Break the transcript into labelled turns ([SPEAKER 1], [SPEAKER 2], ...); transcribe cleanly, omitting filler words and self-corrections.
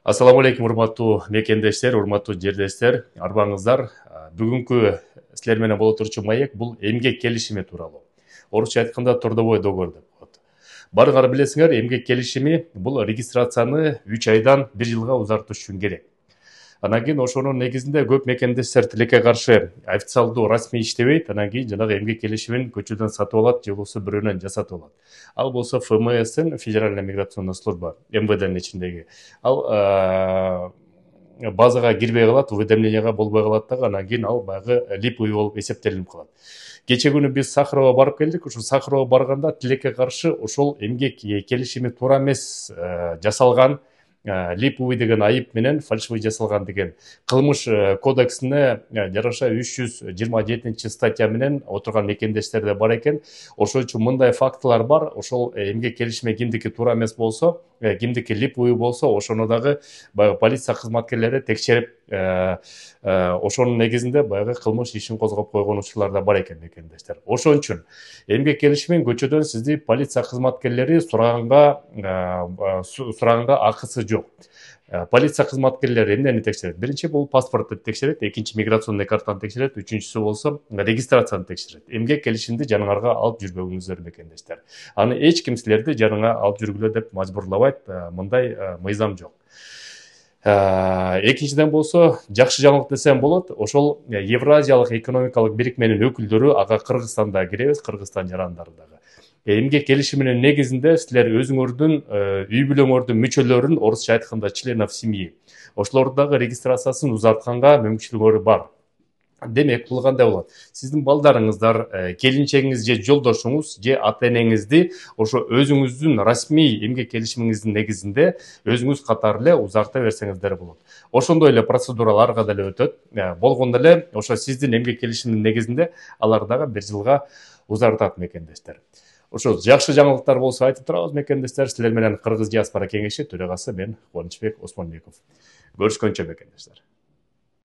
[SPEAKER 1] Ассаламу алейкум, урматтуу мекендештер, урматтуу жердештер, арбаңыздар. Бүгүнкү силер менен боло турчу маек бул эмгек келишими тууралуу. Орусча айтканда трудовой договор деп коет. Барыңар билесиңер, эмгек келишими бул регистрацияны 3 айдан 1 жылга узартыш үчүн керек. Анан кийин ошонун негизинде көп мекендештер тилекке каршы официалдуу расмий иштебейт, анан кийин жанагы эмгек келишимин көчөдөн сатып алат же болбосо бирөөнөн жасатып алат. Ал болсо ФМСтин, Федеральная миграционная служба, МВДнын ичиндеги. Ал базага кирбей калат, уведомленияга болбой калат дагы, анан кийин ал баягы липовый болуп эсептелинип калат. Кече күнү биз Сахарова барып келдик. Ошо Сахарова барганда тилекке каршы ошол эмгек келишими туура эмес жасалган, липовый деген айып менен фальшивый жасалган деген кылмыш кодексине жараша 327 статья менен отурган мекендештер да бар экен. Ошол үчүн мындай фактылар бар. Ошол эмгек келишими кимдики туура эмес болсо, кимдики липовый болсо, ошону дагы баягы полиция кызматкерлери текшерип, ошонун негизинде баягы кылмыш ишин козгоп койгон учурлар да бар экен мекендештер. Ошон үчүн эмгек келишимин көчөдөн сизди полиция кызматкерлери сураганга акысы жок. Полиция кызматкерлери эмнени текшерет? Биринчи бул паспортты текшерет, экинчи миграционный картаны текшерет, үчүнчүсү болсо регистрацияны текшерет. Эмгек келишимди жаныңарга алып жүрбөңүздөр мекендештер. Аны эч ким силерди жаныңа алып жүргүлө деп мажбурлабайт, мындай мыйзам жок. Экинчиден болсо, жакшы жаңылык десем болот. Ошол Евразиялык экономикалык бирикменин өкүлдөрү, ага Кыргызстанда киребиз, Кыргызстан жарандары дагы. Эмгек келишиминин негизинде силер өзүңөрдүн үй бүлөңөрдүн мүчөлөрүн, орусча айтканда членов семьи, ошолордун дагы регистрациясын узартканга мүмкүнчүлүгү бар. Демек, бул кандай болот? Сиздин балдарыңыздар, келинчегиңиз же жолдошуңуз же ата энеңизди ошо өзүңүздүн расмий эмгек келишимиңиздин негизинде өзүңүз катары эле узарта берсеңиздер болот. Ошондой эле процедуралар ар кандай эле өтөт. Болгондо эле ошо сиздин эмгек келишимиңиздин негизинде алар дагы 1 жылга узартат мекендештер. Ошо жакшы жаңылыктар болсо айтып турабыз мекендештер. Силер менен Кыргыз диаспора кеңеши төрагасы мен Кубанычбек Осмонбеков. Көрүшкөнчө мекендештер.